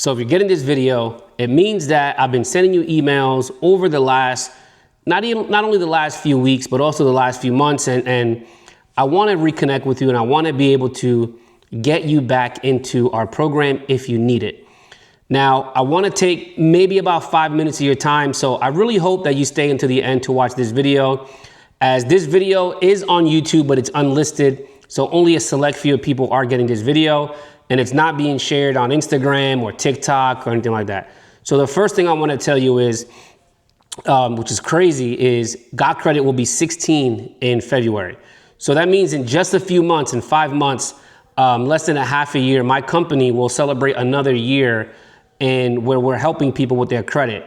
So if you're getting this video, it means that I've been sending you emails over the last, not only the last few weeks, but also the last few months. And I want to reconnect with you, and I want to be able to get you back into our program if you need it. Now, I want to take maybe about 5 minutes of your time. So I really hope that you stay until the end to watch this video, as this video is on YouTube, but it's unlisted. So only a select few people are getting this video, and it's not being shared on Instagram or TikTok or anything like that. So the first thing I want to tell you is, which is crazy, is Got Credit will be 16 in February. So that means in just a few months, in 5 months, less than a half a year, my company will celebrate another year and where we're helping people with their credit.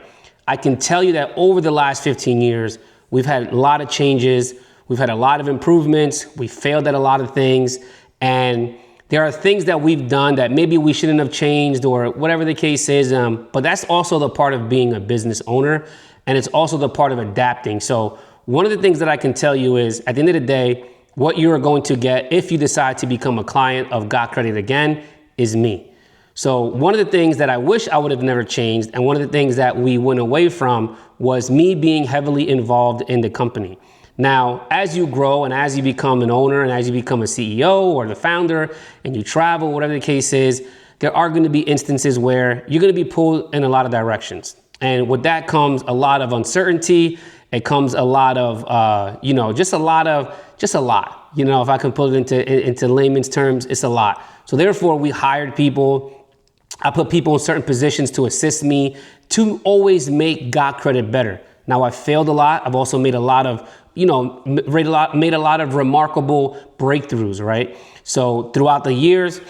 I can tell you that over the last 15 years, we've had a lot of changes. We've had a lot of improvements. We failed at a lot of things. And there are things that we've done that maybe we shouldn't have changed or whatever the case is. But that's also the part of being a business owner. And it's also the part of adapting. So one of the things that I can tell you is, at the end of the day, what you are going to get if you decide to become a client of Got Credit again is me. So one of the things that I wish I would have never changed, and one of the things that we went away from, was me being heavily involved in the company. Now, as you grow and as you become an owner and as you become a CEO or the founder and you travel, whatever the case is, there are going to be instances where you're going to be pulled in a lot of directions. And with that comes a lot of uncertainty. It comes a lot of, just a lot. You know, if I can put it into layman's terms, it's a lot. So therefore, we hired people. I put people in certain positions to assist me to always make Got Credit better. Now, I failed a lot. I've also made a lot of, made a lot of remarkable breakthroughs, right? So throughout the years,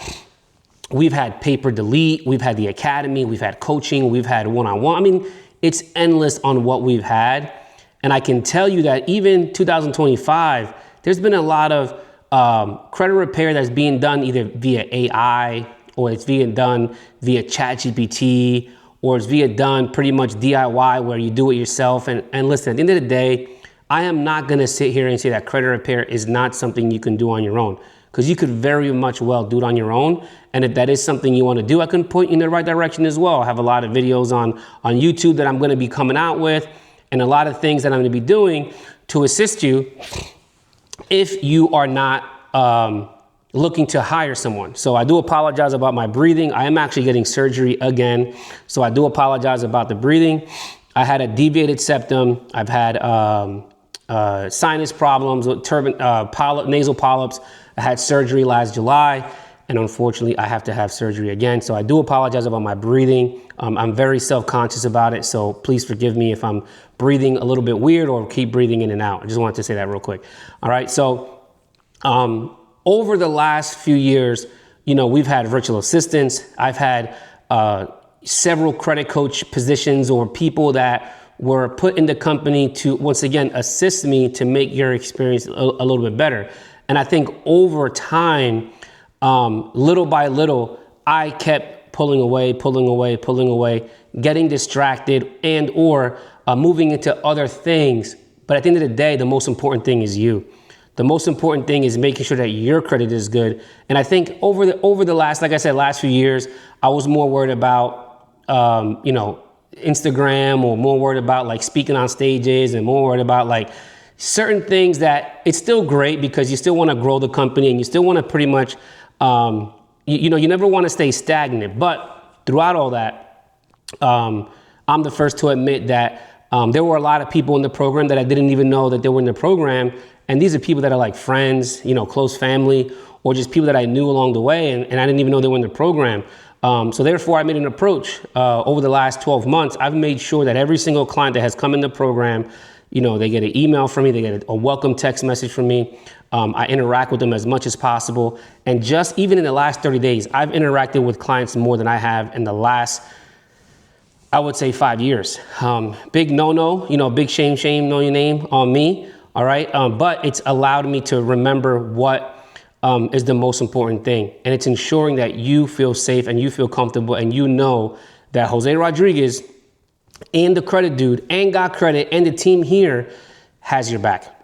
we've had Paper Delete, we've had the Academy, we've had coaching, we've had one-on-one. I mean, it's endless on what we've had. And I can tell you that even 2025, there's been a lot of credit repair that's being done either via AI, or it's being done via ChatGPT, or it's being done pretty much DIY, where you do it yourself. And listen, at the end of the day, I am not gonna sit here and say that credit repair is not something you can do on your own, because you could very much well do it on your own. And if that is something you wanna do, I can point you in the right direction as well. I have a lot of videos on YouTube that I'm gonna be coming out with, and a lot of things that I'm gonna be doing to assist you if you are not looking to hire someone. So I do apologize about my breathing. I am actually getting surgery again. So I do apologize about the breathing. I had a deviated septum. I've had sinus problems with nasal polyps. I had surgery last July, and unfortunately I have to have surgery again. So I do apologize about my breathing. I'm very self-conscious about it. So please forgive me if I'm breathing a little bit weird or keep breathing in and out. I just wanted to say that real quick. All right. So, over the last few years, we've had virtual assistants. I've had several credit coach positions or people that were put in the company to, once again, assist me to make your experience a little bit better. And I think over time, little by little, I kept pulling away, getting distracted and or moving into other things. But at the end of the day, the most important thing is you. The most important thing is making sure that your credit is good. And I think over the last, like I said, last few years, I was more worried about, Instagram, or more worried about like speaking on stages, and more worried about like certain things that it's still great because you still want to grow the company and you still want to pretty much, you never want to stay stagnant. But throughout all that, I'm the first to admit that there were a lot of people in the program that I didn't even know that they were in the program. And these are people that are like friends, close family, or just people that I knew along the way, and I didn't even know they were in the program. So therefore, I made an approach over the last 12 months. I've made sure that every single client that has come in the program, they get an email from me, they get a welcome text message from me. I interact with them as much as possible. And just even in the last 30 days, I've interacted with clients more than I have in the last, I would say, 5 years. Big no-no, big shame, know your name on me. All right. But it's allowed me to remember what is the most important thing. And it's ensuring that you feel safe and you feel comfortable, and you know that Jose Rodriguez and the credit dude and Got Credit and the team here has your back.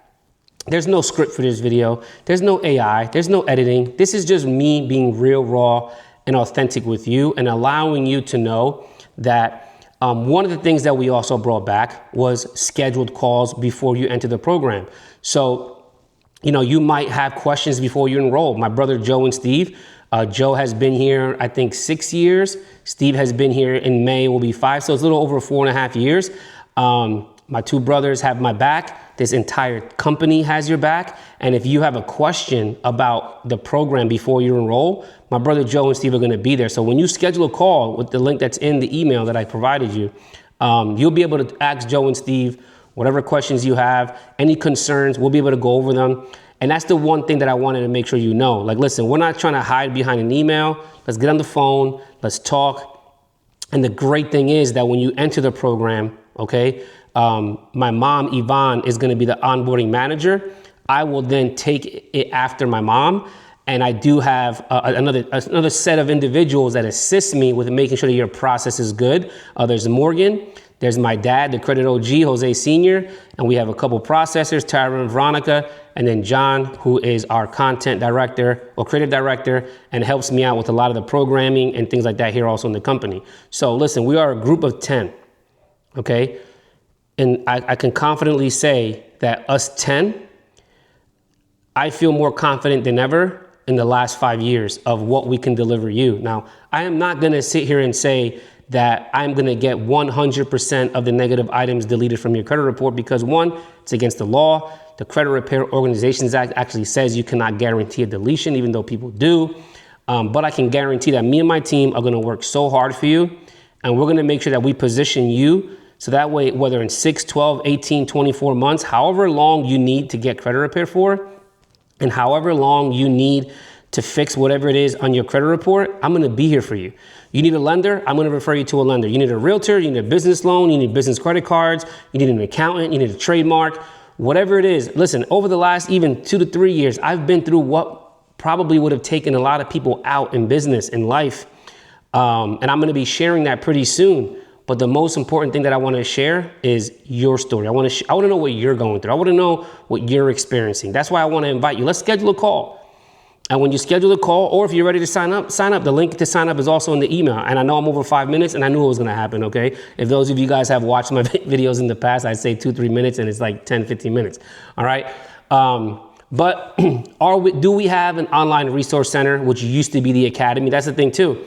There's no script for this video. There's no AI. There's no editing. This is just me being real raw and authentic with you and allowing you to know that one of the things that we also brought back was scheduled calls before you enter the program. So, you know, you might have questions before you enroll. My brother Joe and Steve, Joe has been here, I think 6 years. Steve has been here in May, will be 5. So it's a little over 4.5 years. My two brothers have my back. This entire company has your back. And if you have a question about the program before you enroll, my brother Joe and Steve are going to be there. So when you schedule a call with the link that's in the email that I provided you, you'll be able to ask Joe and Steve whatever questions you have, any concerns, we'll be able to go over them. And that's the one thing that I wanted to make sure you know. Like, listen, we're not trying to hide behind an email. Let's get on the phone. Let's talk. And the great thing is that when you enter the program, okay, my mom, Yvonne, is going to be the onboarding manager. I will then take it after my mom. And I do have another set of individuals that assist me with making sure that your process is good. There's Morgan. There's my dad, the credit OG, Jose Sr., and we have a couple processors, Tyra and Veronica, and then John, who is our content director or creative director and helps me out with a lot of the programming and things like that here also in the company. So listen, we are a group of 10, okay? And I can confidently say that us 10, I feel more confident than ever in the last 5 years of what we can deliver you. Now, I am not gonna sit here and say that I'm gonna get 100% of the negative items deleted from your credit report because one, it's against the law. The Credit Repair Organizations Act actually says you cannot guarantee a deletion, even though people do. But I can guarantee that me and my team are gonna work so hard for you, and we're gonna make sure that we position you so that way, whether in 6, 12, 18, 24 months, however long you need to get credit repair for, and however long you need to fix whatever it is on your credit report, I'm gonna be here for you. You need a lender, I'm gonna refer you to a lender. You need a realtor, you need a business loan, you need business credit cards, you need an accountant, you need a trademark, whatever it is. Listen, over the last even 2 to 3 years, I've been through what probably would have taken a lot of people out in business, in life. And I'm gonna be sharing that pretty soon. But the most important thing that I wanna share is your story. I wanna know what you're going through. I wanna know what you're experiencing. That's why I wanna invite you. Let's schedule a call. And when you schedule a call, or if you're ready to sign up, sign up. The link to sign up is also in the email. And I know I'm over 5 minutes, and I knew it was gonna happen, okay? If those of you guys have watched my videos in the past, I'd say 2-3 minutes, and it's like 10, 15 minutes, all right? But do we have an online resource center, which used to be the Academy? That's the thing too.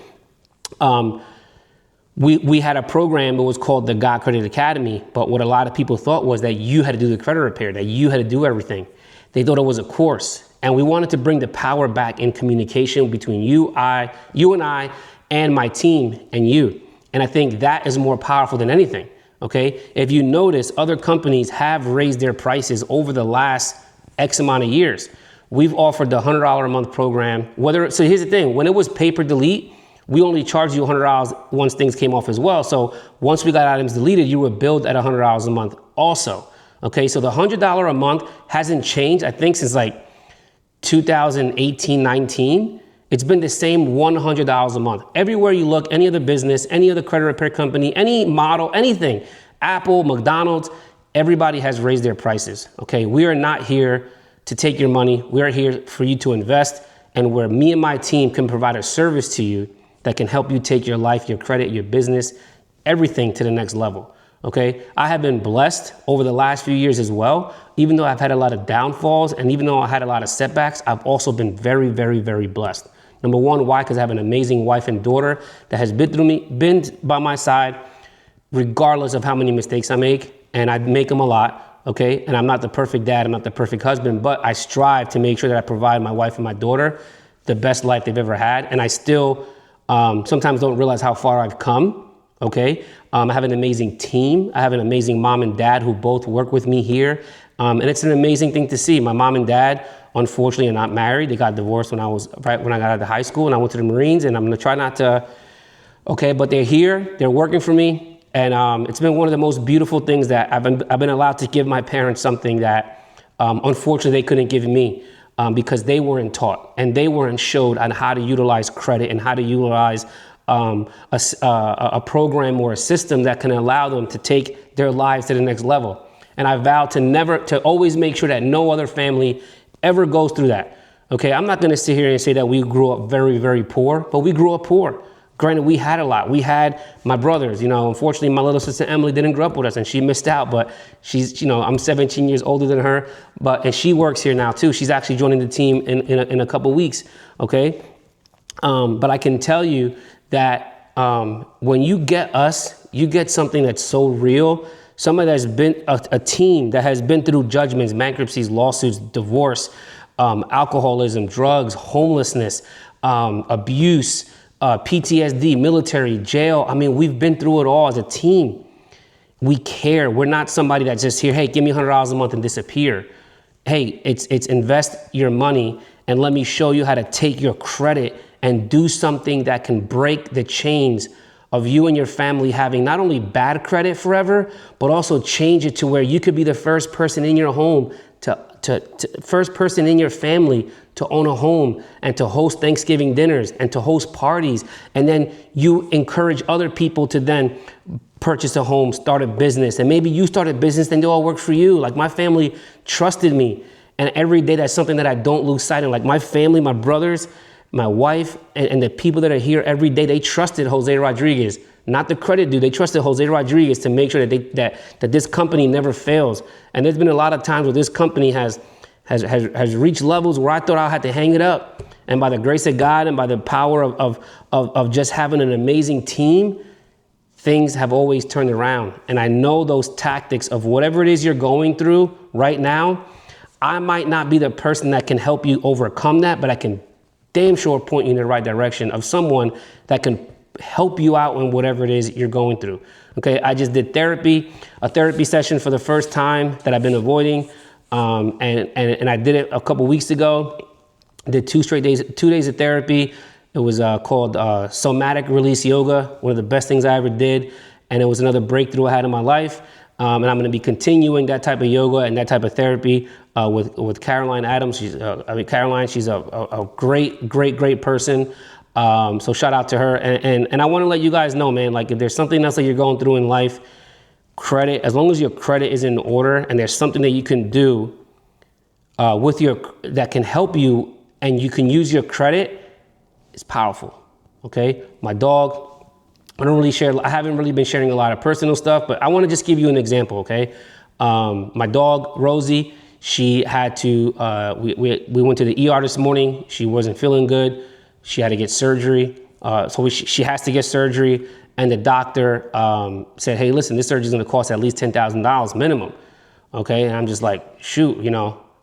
We had a program that was called the God Credit Academy, but what a lot of people thought was that you had to do the credit repair, that you had to do everything. They thought it was a course. And we wanted to bring the power back in communication between you and I, and my team and you. And I think that is more powerful than anything, okay? If you notice, other companies have raised their prices over the last X amount of years. We've offered the $100 a month program, so here's the thing, when it was pay per delete, we only charged you $100 once things came off as well. So once we got items deleted, you were billed at $100 a month also, okay? So the $100 a month hasn't changed, I think, since like 2018, 19, it's been the same $100 a month. Everywhere you look, any other business, any other credit repair company, any model, anything, Apple, McDonald's, everybody has raised their prices, okay? We are not here to take your money. We are here for you to invest, and where me and my team can provide a service to you that can help you take your life, your credit, your business, everything to the next level. Okay, I have been blessed over the last few years as well. Even though I've had a lot of downfalls and even though I had a lot of setbacks, I've also been very, very, very blessed. Number one, why? Because I have an amazing wife and daughter that has been by my side, regardless of how many mistakes I make, and I make them a lot, okay? And I'm not the perfect dad, I'm not the perfect husband, but I strive to make sure that I provide my wife and my daughter the best life they've ever had. And I still sometimes don't realize how far I've come. Okay, I have an amazing team. I have an amazing mom and dad who both work with me here. And it's an amazing thing to see. My mom and dad, unfortunately, are not married. They got divorced when I got out of high school and I went to the Marines, and I'm gonna try not to, okay, but they're here, they're working for me. And it's been one of the most beautiful things that I've been allowed to give my parents something that unfortunately they couldn't give me because they weren't taught and they weren't showed on how to utilize credit and how to utilize a program or a system that can allow them to take their lives to the next level. And I vow to always make sure that no other family ever goes through that. Okay, I'm not gonna sit here and say that we grew up very, very poor, but we grew up poor. Granted, we had a lot. We had my brothers, unfortunately my little sister Emily didn't grow up with us and she missed out, but she's, I'm 17 years older than her, and she works here now too. She's actually joining the team in a couple weeks, okay? But I can tell you that when you get us, you get something that's so real, somebody that's been a team that has been through judgments, bankruptcies, lawsuits, divorce, alcoholism, drugs, homelessness, abuse, PTSD, military, jail. I mean, we've been through it all as a team. We care. We're not somebody that's just here, hey, give me $100 a month and disappear. Hey, it's invest your money and let me show you how to take your credit and do something that can break the chains of you and your family having not only bad credit forever, but also change it to where you could be the first person in your home first person in your family to own a home and to host Thanksgiving dinners and to host parties. And then you encourage other people to then purchase a home, start a business. And maybe you start a business, then they all work for you. Like my family trusted me. And every day that's something that I don't lose sight of. Like my family, my brothers, my wife, and the people that are here every day, they trusted Jose Rodriguez, not the credit dude. They trusted Jose Rodriguez to make sure that this company never fails. And there's been a lot of times where this company has reached levels where I thought I had to hang it up. And by the grace of God and by the power of just having an amazing team, things have always turned around. And I know those tactics of whatever it is you're going through right now, I might not be the person that can help you overcome that, but I can damn sure point you in the right direction of someone that can help you out in whatever it is you're going through. Okay, I just did a therapy session for the first time that I've been avoiding. And I did it a couple weeks ago. Did 2 days of therapy. It was called somatic release yoga, one of the best things I ever did. And it was another breakthrough I had in my life. And I'm going to be continuing that type of yoga and that type of therapy with Caroline Adams. Caroline, she's a great person. So shout out to her. And I want to let you guys know, man, like if there's something else that you're going through in life, credit, as long as your credit is in order and there's something that you can do that can help you and you can use your credit, it's powerful. Okay. My dog, I haven't really been sharing a lot of personal stuff, but I want to just give you an example. Okay. My dog, Rosie, she had to, we went to the ER this morning. She wasn't feeling good. She had to get surgery. So she has to get surgery. And the doctor said, hey, listen, this surgery is going to cost at least $10,000 minimum. Okay. And I'm just like, shoot,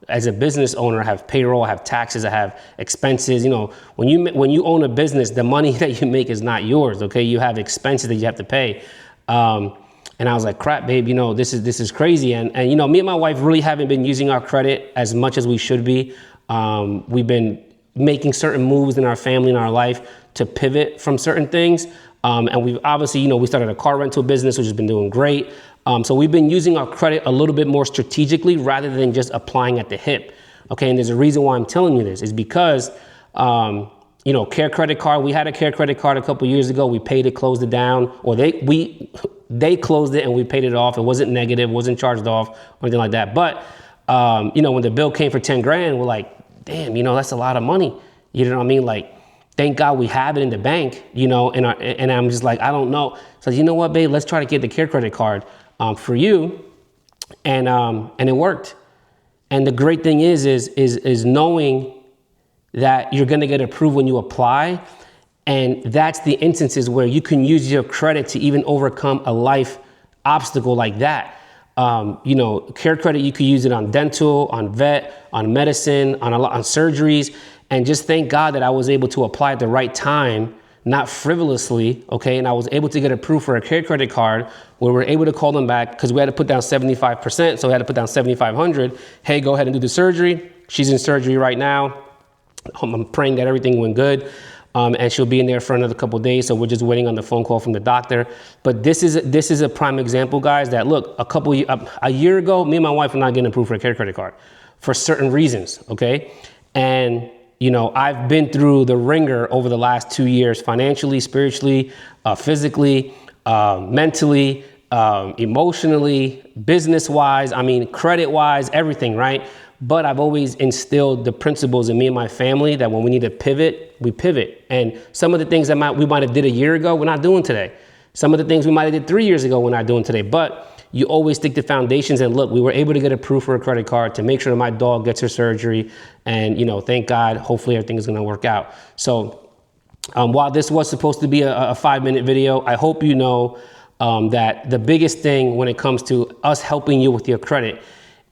as a business owner, I have payroll, I have taxes, I have expenses. When you own a business, the money that you make is not yours. Okay. You have expenses that you have to pay. And I was like, crap, babe, this is crazy. And me and my wife really haven't been using our credit as much as we should be. We've been making certain moves in our family, in our life to pivot from certain things. And we've obviously, we started a car rental business, which has been doing great. So we've been using our credit a little bit more strategically rather than just applying at the hip. Okay. And there's a reason why I'm telling you this is because, Care Credit Card, we had a Care Credit Card a couple years ago. We paid it, closed it down, or they closed it and we paid it off. It wasn't negative, wasn't charged off or anything like that. But, when the bill came for 10 grand, we're like, damn, that's a lot of money. You know what I mean? Like, thank God we have it in the bank, and I'm just like, I don't know. So you know what, babe, let's try to get the Care Credit Card for you. And it worked. And the great thing is knowing that you're going to get approved when you apply. And that's the instances where you can use your credit to even overcome a life obstacle like that. Care Credit, you could use it on dental, on vet, on medicine, on surgeries. And just thank God that I was able to apply at the right time, not frivolously, okay? And I was able to get approved for a Care Credit Card where we're able to call them back because we had to put down 75%. So we had to put down $7,500. Hey, go ahead and do the surgery. She's in surgery right now. I'm praying that everything went good. And she'll be in there for another couple of days. So we're just waiting on the phone call from the doctor. But this is a prime example, guys, that look, a year ago, me and my wife were not getting approved for a Care Credit Card for certain reasons, okay? And I've been through the ringer over the last 2 years, financially, spiritually, physically, mentally, emotionally, business-wise, I mean, credit-wise, everything, right? But I've always instilled the principles in me and my family that when we need to pivot, we pivot. And some of the things that we might have did a year ago, we're not doing today. Some of the things we might have did 3 years ago, we're not doing today. But you always stick to foundations. And look, we were able to get approved for a credit card to make sure that my dog gets her surgery. And, you know, thank God, hopefully everything is going to work out. So while this was supposed to be a 5-minute video, I hope you know that the biggest thing when it comes to us helping you with your credit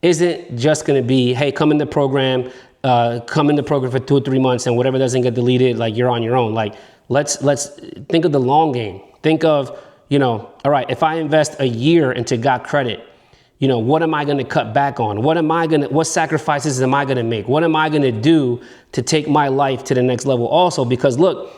isn't just going to be, hey, come in the program for 2 or 3 months, and whatever doesn't get deleted, like, you're on your own. Like, let's think of the long game. Think of, you know, all right, if I invest a year into Got Credit, you know, what am I going to cut back on? What sacrifices am I going to make? What am I going to do to take my life to the next level also? Because look,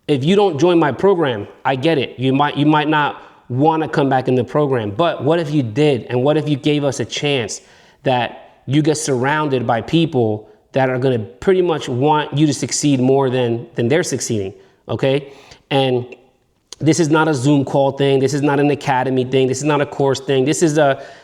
if you don't join my program, I get it. You might not want to come back in the program, but what if you did? And what if you gave us a chance that you get surrounded by people that are going to pretty much want you to succeed more than they're succeeding, okay? And this is not a Zoom call thing. This is not an academy thing. This is not a course thing. This is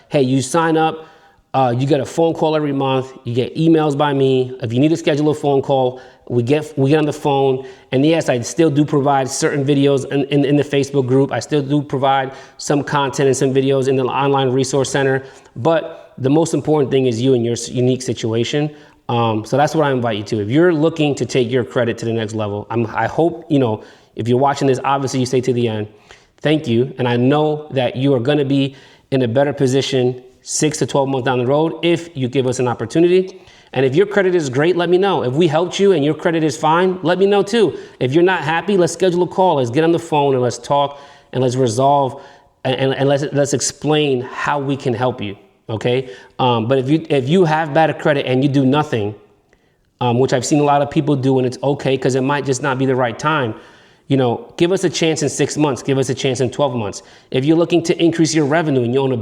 hey, you sign up, you get a phone call every month. You get emails by me. If you need to schedule a phone call, we get on the phone. And yes, I still do provide certain videos in the Facebook group. I still do provide some content and some videos in the online resource center. But the most important thing is you and your unique situation. So that's what I invite you to. If you're looking to take your credit to the next level, I hope, you know, if you're watching this, obviously you stay to the end. Thank you. And I know that you are going to be in a better position 6 to 12 months down the road if you give us an opportunity. And if your credit is great, let me know. If we helped you and your credit is fine, let me know too. If you're not happy, let's schedule a call. Let's get on the phone and let's talk and let's resolve and let's explain how we can help you. Okay. But if you have bad credit and you do nothing, which I've seen a lot of people do, and it's okay, because it might just not be the right time. You know, give us a chance in 6 months. Give us a chance in 12 months. If you're looking to increase your revenue and you own a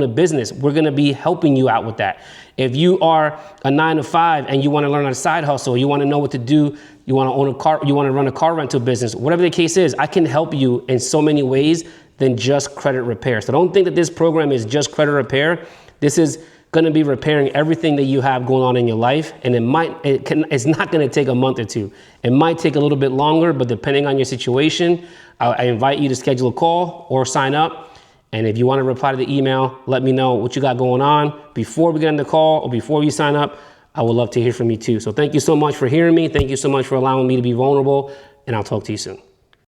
business, we're going to be helping you out with that. If you are a 9 to 5 and you want to learn on a side hustle, you want to know what to do, you want to own a car, you want to run a car rental business, whatever the case is, I can help you in so many ways than just credit repair. So don't think that this program is just credit repair. This is going to be repairing everything that you have going on in your life. And it's not going to take a month or two. It might take a little bit longer, but depending on your situation, I invite you to schedule a call or sign up. And if you want to reply to the email, let me know what you got going on before we get on the call or before you sign up. I would love to hear from you too. So thank you so much for hearing me. Thank you so much for allowing me to be vulnerable, and I'll talk to you soon.